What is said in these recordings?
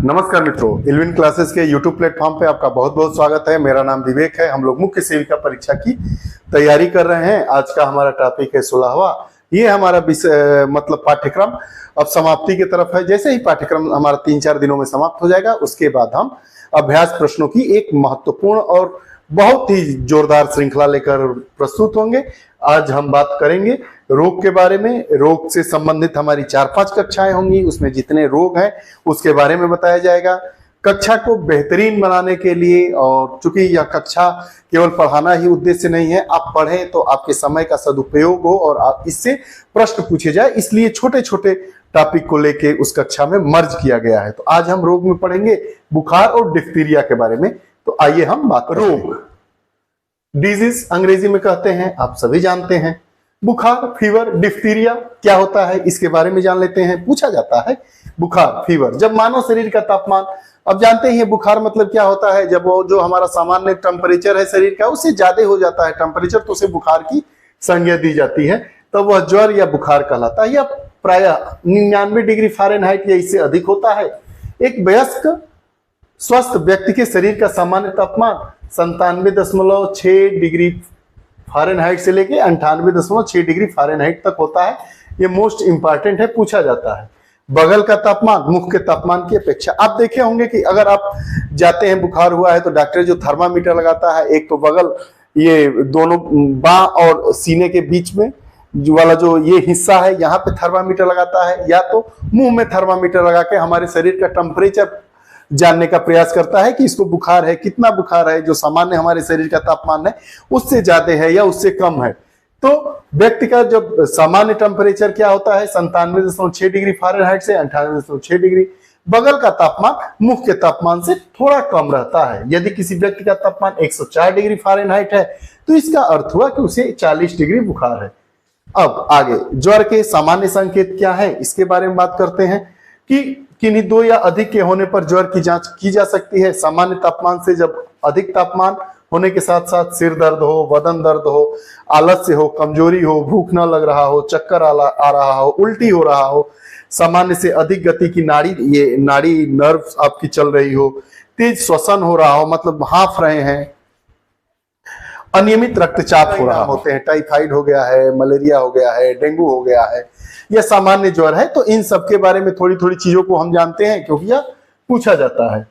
नमस्कार मित्रों, इल्विन क्लासेस के YouTube प्लेटफॉर्म पे आपका बहुत बहुत स्वागत है। मेरा नाम विवेक है। हम लोग मुख्य सेविका परीक्षा की तैयारी कर रहे हैं। आज का हमारा टॉपिक है 16वां। ये हमारा मतलब पाठ्यक्रम अब समाप्ति की तरफ है। जैसे ही पाठ्यक्रम हमारा 3-4 दिनों में समाप्त हो जाएगा, उसके बाद हम अभ्यास प्रश्नों की एक महत्वपूर्ण और बहुत ही जोरदार श्रृंखला लेकर प्रस्तुत होंगे। आज हम बात करेंगे रोग के बारे में। रोग से संबंधित हमारी 4-5 कक्षाएं होंगी। उसमें जितने रोग हैं उसके बारे में बताया जाएगा। कक्षा को बेहतरीन बनाने के लिए, और चूंकि यह कक्षा केवल पढ़ाना ही उद्देश्य नहीं है, आप पढ़ें तो आपके समय का सदुपयोग हो और आप इससे प्रश्न पूछे जाए, इसलिए छोटे छोटे टॉपिक को लेके उस कक्षा में मर्ज किया गया है। तो आज हम रोग में पढ़ेंगे बुखार और डिप्थीरिया के बारे में। तो आइए हम बात करें। रोग, डिजीज अंग्रेजी में कहते हैं, आप सभी जानते हैं। बुखार, फीवर, डिप्थीरिया क्या होता है इसके बारे में जान लेते हैं। पूछा जाता है बुखार, फीवर, जब मानव शरीर का तापमान, अब जानते हैं बुखार मतलब क्या होता है, जब वो जो हमारा सामान्य टेम्परेचर है शरीर का उससे ज्यादा हो जाता है टेम्परेचर, तो उसे बुखार की संज्ञा दी जाती है। तो वह ज्वर या बुखार कहलाता है। यह प्राय 99 डिग्री फ़ारेनहाइट या इससे अधिक होता है। एक वयस्क स्वस्थ व्यक्ति के शरीर का सामान्य तापमान 97.6 डिग्री फ़ारेनहाइट से लेके 98.6 डिग्री फ़ारेनहाइट तक होता है। ये मोस्ट इंपॉर्टेंट है, पूछा जाता है। बगल का तापमान मुख के तापमान की अपेक्षा, आप देखे होंगे कि अगर आप जाते हैं बुखार हुआ है तो डॉक्टर जो थर्मामीटर लगाता है, एक तो बगल, ये दोनों बाँ और सीने के बीच में जो वाला जो ये हिस्सा है, यहाँ पे थर्मामीटर लगाता है, या तो मुंह में थर्मामीटर लगा के हमारे शरीर का टेम्परेचर जानने का प्रयास करता है कि इसको बुखार है, कितना बुखार है, जो सामान्य हमारे शरीर का तापमान है उससे ज्यादा है या उससे कम है। तो व्यक्ति का जब सामान्य टेम्परेचर क्या होता है 97.6 डिग्री फ़ारेनहाइट से 98.6 डिग्री। बगल का तापमान मुख के तापमान से थोड़ा कम रहता है। यदि किसी व्यक्ति का तापमान 104 डिग्री फ़ारेनहाइट है तो इसका अर्थ हुआ कि उसे 40 डिग्री बुखार है। अब आगे ज्वर के सामान्य संकेत क्या है इसके बारे में बात करते हैं कि किन्हीं 2 या अधिक के होने पर ज्वर की जांच की जा सकती है। सामान्य तापमान से जब अधिक तापमान होने के साथ साथ सिर दर्द हो, बदन दर्द हो, आलस्य हो, कमजोरी हो, भूख न लग रहा हो, चक्कर आ रहा हो, उल्टी हो रहा हो, सामान्य से अधिक गति की नाड़ी नर्व आपकी चल रही हो, तेज श्वसन हो रहा हो, मतलब हांफ रहे हैं, अनियमित रक्तचाप हो रहा होते हैं, टाइफाइड हो गया है, मलेरिया हो गया है, डेंगू हो गया है, यह सामान्य ज्वर है। तो इन सब के बारे में थोड़ी थोड़ी चीजों को हम जानते हैं क्योंकि यह पूछा जाता है।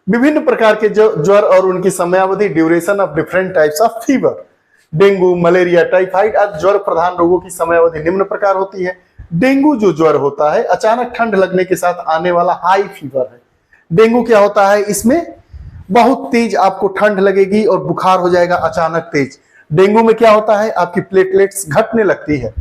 विभिन्न प्रकार के ज्वर और उनकी समयावधि, duration of different types of fever. Dengue, malaria, typhoid आदि ज्वर प्रधान रोगों की समयावधि निम्न प्रकार होती है। डेंगू जो ज्वर होता है अचानक ठंड लगने के साथ आने वाला हाई फीवर है। डेंगू क्या होता है, इसमें बहुत तेज आपको ठंड लगेगी और बुखार हो जाएगा अचानक तेज। डेंगू में क्या होता है, आपकी प्लेटलेट्स घटने लगती है।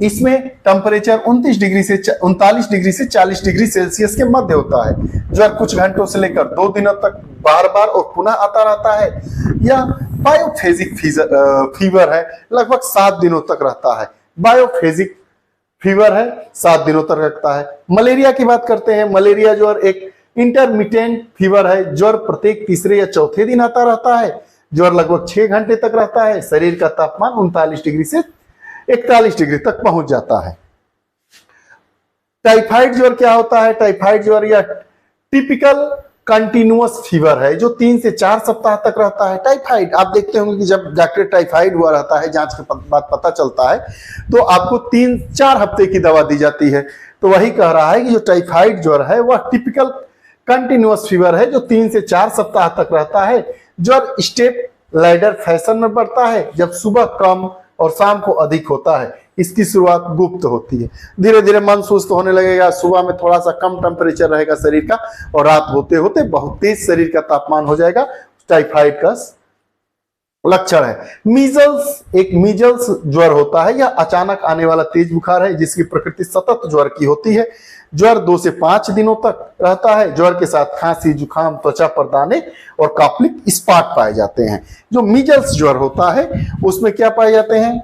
इसमें टेम्परेचर 39 डिग्री से 40 डिग्री सेल्सियस के मध्य होता है। ज्वर कुछ घंटों से लेकर 2 दिनों तक बार बार और पुनः आता रहता है। यह बायोफेजिक फीवर है, लगभग 7 दिनों तक रहता है। बायोफेजिक फीवर है, 7 दिनों तक रखता है। मलेरिया की बात करते हैं। मलेरिया ज्वर एक इंटरमिटेंट फीवर है। ज्वर प्रत्येक तीसरे या चौथे दिन आता रहता है। ज्वर लगभग 6 घंटे तक रहता है। शरीर का तापमान 39 डिग्री से 41 डिग्री तक पहुंच जाता है। टाइफाइड ज्वर क्या होता है, टाइफाइड ज्वर या टिपिकल कंटिन्यूअस फीवर है जो 3 से 4 सप्ताह तक रहता है। टाइफाइड आप देखते होंगे कि जब डॉक्टर टाइफाइड हुआ रहता है, जांच के बाद पता चलता है तो आपको 3-4 हफ्ते की दवा दी जाती है। तो वही कह रहा है कि जो टाइफाइड ज्वर है वह टिपिकल कंटिन्यूअस फीवर है जो 3 से 4 सप्ताह तक रहता है। ज्वर स्टेप लैडर फैशन में बढ़ता है, जब सुबह कम और शाम को अधिक होता है। इसकी शुरुआत गुप्त होती है, धीरे धीरे मन सुस्त होने लगेगा। सुबह में थोड़ा सा कम टेम्परेचर रहेगा शरीर का और रात होते होते बहुत तेज शरीर का तापमान हो जाएगा। टाइफाइड का लक्षण है। मीजल्स ज्वर होता है, यह अचानक आने वाला तेज बुखार है जिसकी प्रकृति सतत ज्वर की होती है। ज्वर 2 से 5 दिनों तक रहता है। ज्वर के साथ खांसी, जुकाम, त्वचा पर दाने और काप्लिक स्पॉट पाए जाते हैं। जो मीजल्स ज्वर होता है उसमें क्या पाए जाते हैं,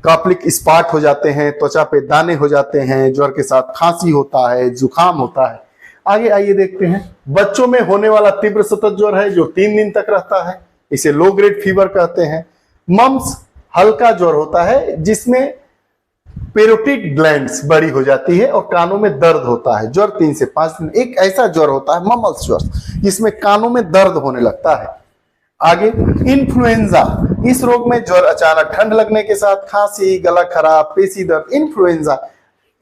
काप्लिक स्पॉट हो जाते हैं, त्वचा पे दाने हो जाते हैं। ज्वर के साथ खांसी होता है, जुकाम होता है। आगे आइए देखते हैं। बच्चों में होने वाला तीव्र सतत ज्वर है जो 3 दिन तक रहता है, इसे लो ग्रेड फीवर कहते हैं। मम्स हल्का ज्वर होता है जिसमें पेरोटिड ग्लैंड्स बड़ी हो जाती है और कानों में दर्द होता है। ज्वर 3 से 5 दिन। एक ऐसा ज्वर होता है ममल्स ज्वर, जिसमें कानों में दर्द होने लगता है। आगे इन्फ्लुएंजा। इस रोग में ज्वर अचानक ठंड लगने के साथ खांसी, गला खराब, पेशी दर्द, इन्फ्लुएंजा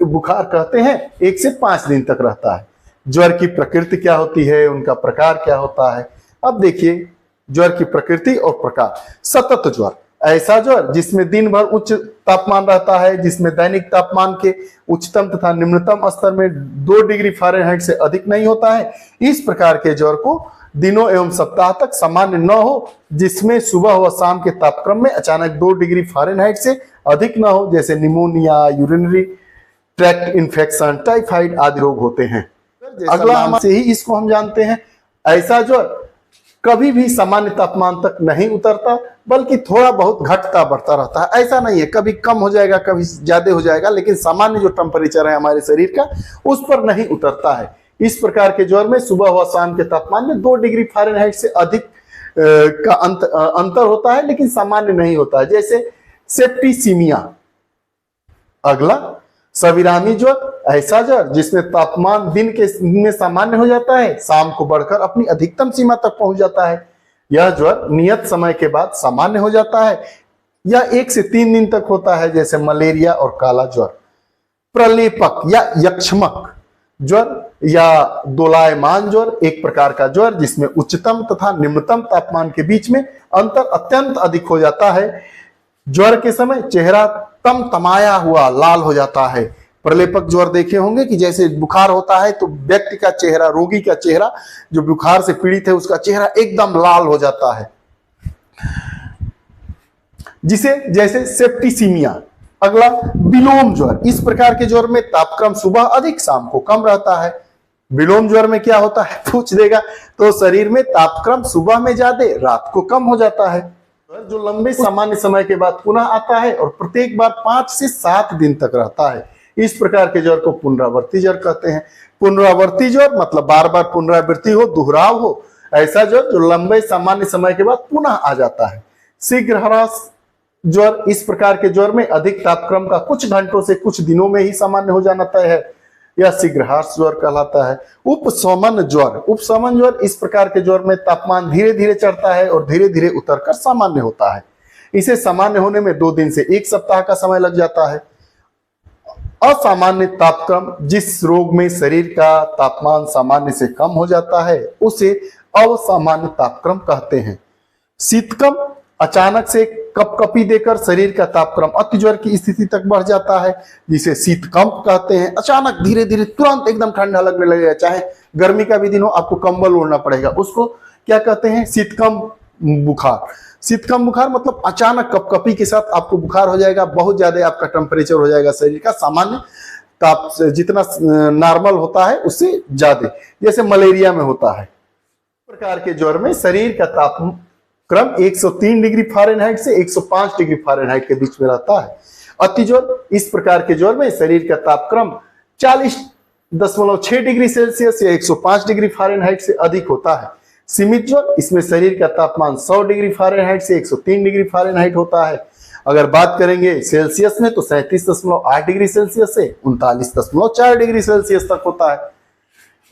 बुखार कहते हैं, 1 से 5 दिन तक रहता है। ज्वर की प्रकृति क्या होती है, उनका प्रकार क्या होता है। अब देखिए ज्वर की प्रकृति और प्रकार। सतत ज्वर, ऐसा ज्वर जिसमें दिन भर उच्च तापमान रहता है, जिसमें दैनिक तापमान के उच्चतम तथा निम्नतम स्तर में 2 डिग्री फ़ारेनहाइट से अधिक नहीं होता है। इस प्रकार के ज्वर को दिनों एवं सप्ताह तक सामान्य न हो, जिसमें सुबह व शाम के तापक्रम में अचानक 2 डिग्री फ़ारेनहाइट से अधिक न हो, जैसे pneumonia, urinary tract infection, typhoid आदि रोग होते हैं। अगला नाम से ही इसको हम जानते हैं। ऐसा ज्वर कभी भी सामान्य तापमान तक नहीं उतरता, बल्कि थोड़ा बहुत घटता बढ़ता रहता है। ऐसा नहीं है कभी कम हो जाएगा कभी ज्यादा हो जाएगा, लेकिन सामान्य जो टेम्परेचर है हमारे शरीर का उस पर नहीं उतरता है। इस प्रकार के ज्वर में सुबह व शाम के तापमान में 2 डिग्री फ़ारेनहाइट से अधिक का अंतर होता है, लेकिन सामान्य नहीं होता है, जैसे सेप्टिसीमिया। अगला सविरामी ज्वर, ऐसा ज्वर जिसमें तापमान दिन के में सामान्य हो जाता है, शाम को बढ़कर अपनी अधिकतम सीमा तक पहुंच जाता है। यह ज्वर नियत समय के बाद सामान्य हो जाता है। यह 1 से 3 दिन तक होता है, जैसे मलेरिया और काला ज्वर। प्रलेपक या यक्षमक ज्वर या दोलायमान ज्वर, एक प्रकार का ज्वर जिसमें उच्चतम तथा निम्नतम तापमान के बीच में अंतर अत्यंत अधिक हो जाता है। ज्वर के समय चेहरा तमतमाया हुआ लाल हो जाता है। प्रलेपक ज्वर देखे होंगे कि जैसे बुखार होता है तो व्यक्ति का चेहरा, रोगी का चेहरा, जो बुखार से पीड़ित है उसका चेहरा एकदम लाल हो जाता है, जिसे जैसे सेप्टिसीमिया। अगला विलोम ज्वर। इस प्रकार के ज्वर में तापक्रम सुबह अधिक शाम को कम रहता है। विलोम ज्वर में क्या होता है पूछ देगा, तो शरीर में तापक्रम सुबह में ज्यादा रात को कम हो जाता है, जो लंबे सामान्य समय के बाद पुनः आता है और प्रत्येक बार 5 से 7 दिन तक रहता है। इस प्रकार के ज्वर को पुनरावर्ती ज्वर कहते हैं। पुनरावर्ती ज्वर मतलब बार बार पुनरावृत्ति हो, दोहराव हो, ऐसा ज्वर जो लंबे सामान्य समय के बाद पुनः आ जाता है। शीघ्र ह्रास ज्वर। इस प्रकार के ज्वर में अधिक तापक्रम का कुछ घंटों से कुछ दिनों में ही सामान्य हो जाना तय है, यह शीघ्र ह्रास ज्वर कहलाता है। उपशमन ज्वर। उपशमन ज्वर इस प्रकार के ज्वर में तापमान धीरे धीरे चढ़ता है और धीरे धीरे उतरकर सामान्य होता है। इसे सामान्य होने में 2 दिन से 1 सप्ताह का समय लग जाता है। असामान्य तापक्रम, जिस रोग में शरीर का तापमान सामान्य से कम हो जाता है उसे असामान्य तापक्रम कहते हैं। शीतकम, अचानक से कपकपी देकर शरीर का तापक्रम अति ज्वर की स्थिति तक बढ़ जाता है, जिसे शीतकंप कहते हैं। अचानक धीरे धीरे तुरंत एकदम ठंडा लगने लगेगा, चाहे गर्मी का भी दिन हो आपको कंबल ओढ़ना पड़ेगा, उसको क्या कहते हैं, शीतकंप बुखार। शीतकंप बुखार मतलब अचानक कपकपी के साथ आपको बुखार हो जाएगा, बहुत ज्यादा आपका टेम्परेचर हो जाएगा शरीर का, सामान्य ताप जितना नॉर्मल होता है उससे ज्यादा, जैसे मलेरिया में होता है। इस प्रकार के ज्वर में शरीर का तापक्रम 103 डिग्री फ़ारेनहाइट से 105 डिग्री फ़ारेनहाइट के बीच में रहता है। अति ज्वर, इस प्रकार के ज्वर में शरीर का तापक्रम 40.6 डिग्री सेल्सियस या 105 डिग्री फ़ारेनहाइट से अधिक होता है। सीमित ज्वर, इसमें शरीर का तापमान 100 डिग्री फ़ारेनहाइट से 103 डिग्री फ़ारेनहाइट होता है। अगर बात करेंगे सेल्सियस में तो 37.8 डिग्री सेल्सियस से 39.4 डिग्री सेल्सियस तक होता है।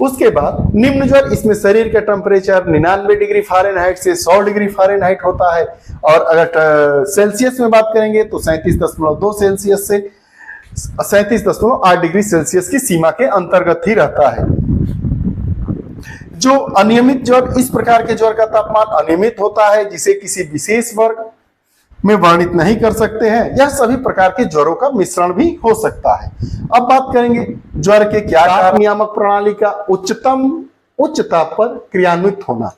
उसके बाद निम्न ज्वर, इसमें शरीर का टेम्परेचर 99 डिग्री फ़ारेनहाइट से 100 डिग्री फ़ारेनहाइट होता है। और अगर सेल्सियस में बात करेंगे तो 37.2 सेल्सियस से 37.8 डिग्री सेल्सियस की सीमा के अंतर्गत ही रहता है। जो अनियमित ज्वर, इस प्रकार के ज्वर का तापमान अनियमित होता है, जिसे किसी विशेष वर्ग में वर्णित नहीं कर सकते हैं। यह सभी प्रकार के ज्वरों का मिश्रण भी हो सकता है। अब बात करेंगे ज्वर के क्या कारण। नियामक प्रणाली का उच्च ताप पर क्रियान्वित होना,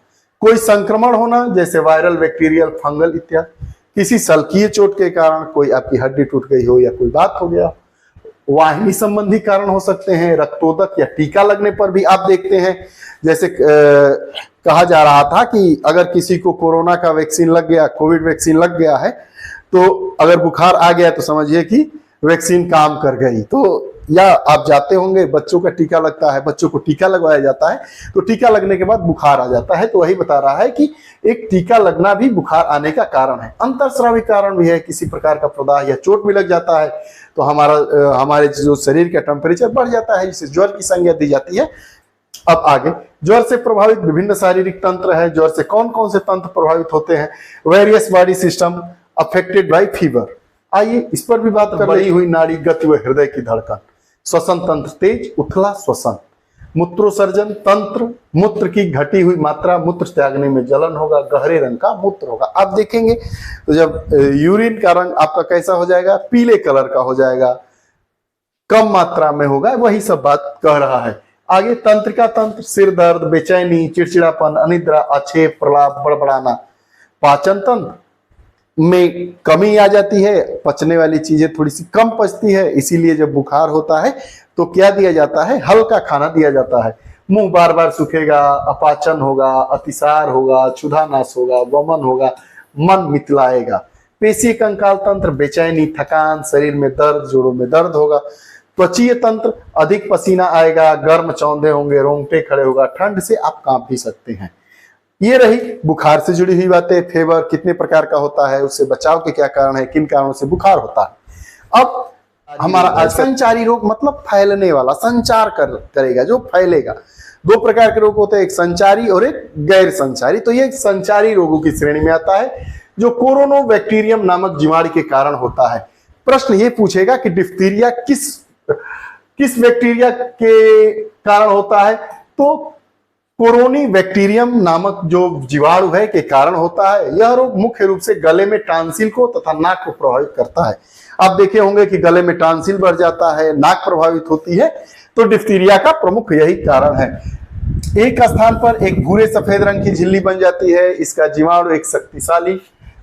कोई संक्रमण होना जैसे वायरल, बैक्टीरियल, फंगल इत्यादि, किसी शल्कीय चोट के कारण कोई आपकी हड्डी टूट गई हो या कोई बात हो गया, वाहिनी संबंधी कारण हो सकते हैं, रक्तोदक या टीका लगने पर भी आप देखते हैं, जैसे कहा जा रहा था कि अगर किसी को कोरोना का वैक्सीन लग गया, कोविड वैक्सीन लग गया है, तो अगर बुखार आ गया तो समझिए कि वैक्सीन काम कर गई। तो या आप जाते होंगे, बच्चों का टीका लगता है, बच्चों को टीका लगवाया जाता है, तो टीका लगने के बाद बुखार आ जाता है। तो वही बता रहा है कि एक टीका लगना भी बुखार आने का कारण है। अंतर्स्रावी कारण भी है, किसी प्रकार का प्रदाह या चोट भी लग जाता है तो हमारे जो शरीर का टेम्परेचर बढ़ जाता है, जिसे ज्वर की संज्ञा दी जाती है। अब आगे, ज्वर से प्रभावित विभिन्न शारीरिक तंत्र है। ज्वर से कौन कौन से तंत्र प्रभावित होते हैं? Various body system affected by fever. आइए इस पर भी बात कर। बढ़ी हुई नाड़ी गति व हृदय की धड़कन, श्वसन तंत्र तेज, उथला श्वसन, मूत्रोसर्जन तंत्र, मूत्र की घटी हुई मात्रा, मूत्र त्यागने में जलन होगा, गहरे रंग का मूत्र होगा। आप देखेंगे तो जब यूरिन का रंग आपका कैसा हो जाएगा? पीले कलर का हो जाएगा, कम मात्रा में होगा। वही सब बात कह रहा है। आगे, तंत्रिका तंत्र, सिर दर्द, बेचैनी, चिड़चिड़ापन, अनिद्रा, अक्षेप, प्रलाप, बड़बड़ाना। पाचन तंत्र में कमी आ जाती है, पचने वाली चीजें थोड़ी सी कम पचती है, इसीलिए जब बुखार होता है तो क्या दिया जाता है? हल्का खाना दिया जाता है। मुंह बार बार सूखेगा, अपाचन होगा, अतिसार होगा, क्षुधानाश होगा, वमन होगा, मन मितलाएगा। पेशीय कंकाल तंत्र, बेचैनी, थकान, शरीर में दर्द, जोड़ों में दर्द होगा। त्वचीय तंत्र, अधिक पसीना आएगा, गर्म चौंधे होंगे, रोंगटे खड़े होगा, ठंड से आप कांप भी सकते हैं। ये रही बुखार से जुड़ी हुई बातें। फेवर कितने प्रकार का होता है, उससे बचाव के क्या कारण है, किन कारणों से बुखार होता है। अब हमारा आज संचारी रोग, मतलब फैलने वाला, संचार करेगा, जो फैलेगा। दो प्रकार के रोग होते हैं, एक संचारी और एक गैर संचारी। तो ये संचारी रोगों की श्रेणी में आता है, जो कोरोनोबैक्टीरियम नामक जीवाणु के कारण होता है। प्रश्न ये पूछेगा कि डिप्थीरिया किस बैक्टीरिया के कारण होता है? तो कोरोनी बैक्टीरियम नामक जो जीवाणु है के कारण होता है। यह रोग मुख्य रूप से गले में टांसिल को तथा नाक को प्रभावित करता है। आप देखे होंगे कि गले में टांसिल बढ़ जाता है, नाक प्रभावित होती है, तो डिप्थीरिया का प्रमुख यही कारण है। एक स्थान पर एक भूरे सफेद रंग की झिल्ली बन जाती है। इसका जीवाणु एक शक्तिशाली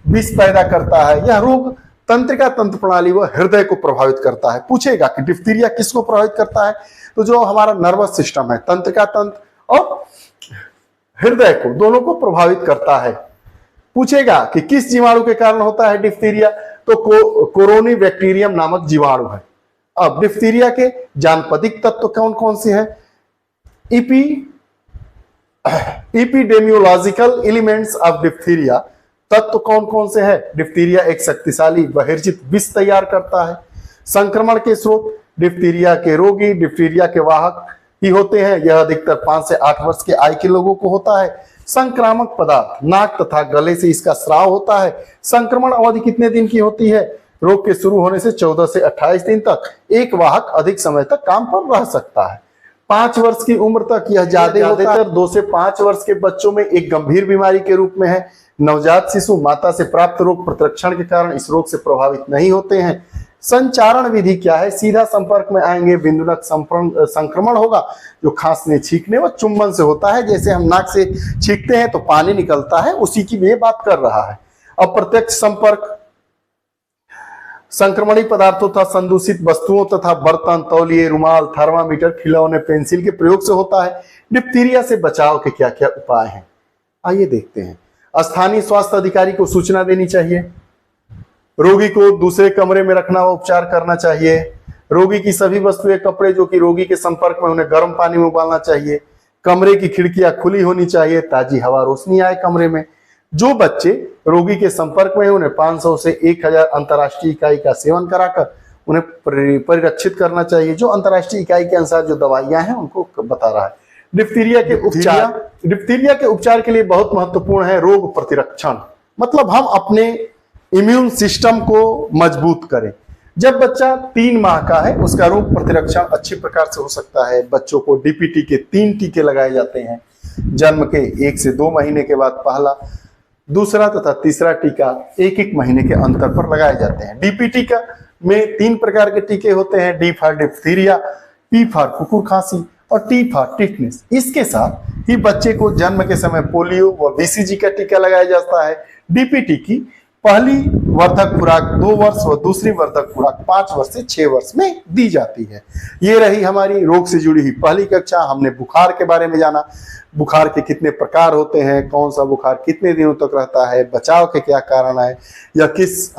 विष पैदा करता है। यह रोग तंत्रिका तंत्र प्रणाली व हृदय को प्रभावित करता है। पूछेगा कि डिप्थीरिया किसको प्रभावित करता है? तो जो हमारा नर्वस सिस्टम है, तंत्रिका तंत्र और हृदय को, दोनों को प्रभावित करता है। पूछेगा कि किस जीवाणु के कारण होता है डिप्थीरिया? तो कोरोनी बैक्टीरियम नामक जीवाणु है। अब डिप्थीरिया के जानपदिक तत्व कौन कौन से हैं? एपिडेमियोलॉजिकल एलिमेंट्स ऑफ डिप्थीरिया, तत्व कौन कौन से हैं? डिप्थीरिया एक शक्तिशाली बहिर्जित विष तैयार करता है। संक्रमण के स्रोत, डिप्थीरिया के रोगी डिप्थीरिया के वाहक ही होते हैं। यह अधिकतर 5 से 8 वर्ष के आयु के लोगों को होता है। संक्रामक पदार्थ, नाक तथा गले से इसका स्राव होता है। संक्रमण अवधि कितने दिन की होती है? रोग के शुरू होने से 14 से 28 दिन तक एक वाहक अधिक समय तक काम पर रह सकता है। 5 वर्ष की उम्र तक यह ज्यादातर 2 से 5 वर्ष के बच्चों में एक गंभीर बीमारी के रूप में है। नवजात शिशु माता से प्राप्त रोग प्रतिरक्षण के कारण इस रोग से प्रभावित नहीं होते हैं। संचारण विधि क्या है? सीधा संपर्क में आएंगे, बिंदुनक संक्रमण होगा, जो खांसने, छींकने व चुंबन से होता है। जैसे हम नाक से छींकते हैं तो पानी निकलता है, उसी की ये बात कर रहा है। अप्रत्यक्ष संपर्क संक्रमणीय पदार्थों तथा संदूषित वस्तुओं तथा बर्तन, तौलिए, रुमाल, थर्मामीटर, खिलौने, पेंसिल के प्रयोग से होता है। डिप्थीरिया से बचाव के क्या क्या उपाय हैं, आइए देखते हैं। स्थानीय स्वास्थ्य अधिकारी को सूचना देनी चाहिए। रोगी को दूसरे कमरे में रखना व उपचार करना चाहिए। रोगी की सभी वस्तुएं, कपड़े जो कि रोगी के संपर्क में, उन्हें गर्म पानी में उबालना चाहिए। कमरे की खिड़कियां खुली होनी चाहिए, ताजी हवा रोशनी आए कमरे में। जो बच्चे रोगी के संपर्क में है, उन्हें 500 से 1000 अंतर्राष्ट्रीय इकाई का सेवन कराकर उन्हें परिरक्षित करना चाहिए। जो अंतर्राष्ट्रीय इकाई के अनुसार जो दवाइयां हैं उनको बता रहा है। डिप्थीरिया के उपचार, डिप्थीरिया के उपचार के लिए बहुत महत्वपूर्ण है रोग प्रतिरक्षण, मतलब हम अपने इम्यून सिस्टम को मजबूत करें। जब बच्चा 3 माह का है, उसका रोग प्रतिरक्षण अच्छी प्रकार से हो सकता है। बच्चों को डीपीटी के 3 टीके लगाए जाते हैं। जन्म के 1 से 2 महीने के बाद पहला, दूसरा तथा तीसरा टीका 1-1 महीने के अंतर पर लगाए जाते हैं। डीपीटी का में 3 प्रकार के टीके होते हैं, D for diphtheria, P for कुकुर खांसी और टी फॉर टिटनेस। इसके साथ ही बच्चे को जन्म के समय पोलियो व बीसीजी का टीका लगाया जाता है। डीपीटी की पहली वर्धक खुराक 2 वर्ष व दूसरी वर्धक खुराक 5 वर्ष से 6 वर्ष में दी जाती है। ये रही हमारी रोग से जुड़ी हुई पहली कक्षा। हमने बुखार के बारे में जाना। बुखार के कितने प्रकार होते हैं, कौन सा बुखार कितने दिनों तक रहता है, बचाव के क्या कारण है, या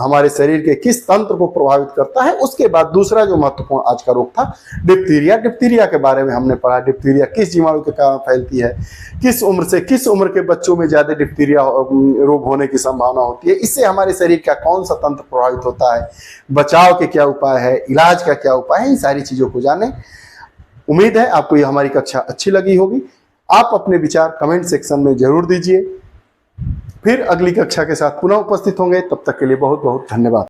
हमारे शरीर के किस तंत्र को प्रभावित करता है। उसके बाद दूसरा जो महत्वपूर्ण आज का रोग था डिप्थीरिया। डिप्थीरिया के बारे में हमने पढ़ा, डिप्थीरिया किस जीवाणु के कारण फैलती है, किस उम्र के बच्चों में ज्यादा डिप्थीरिया रोग होने की संभावना होती है, इससे हमारे शरीर का कौन सा तंत्र प्रभावित होता है, बचाव के क्या उपाय है, इलाज का क्या उपाय है, इन सारी चीजों को जाने। उम्मीद है आपको ये हमारी कक्षा अच्छी लगी होगी। आप अपने विचार कमेंट सेक्शन में जरूर दीजिए। फिर अगली कक्षा के साथ पुनः उपस्थित होंगे, तब तक के लिए बहुत बहुत धन्यवाद।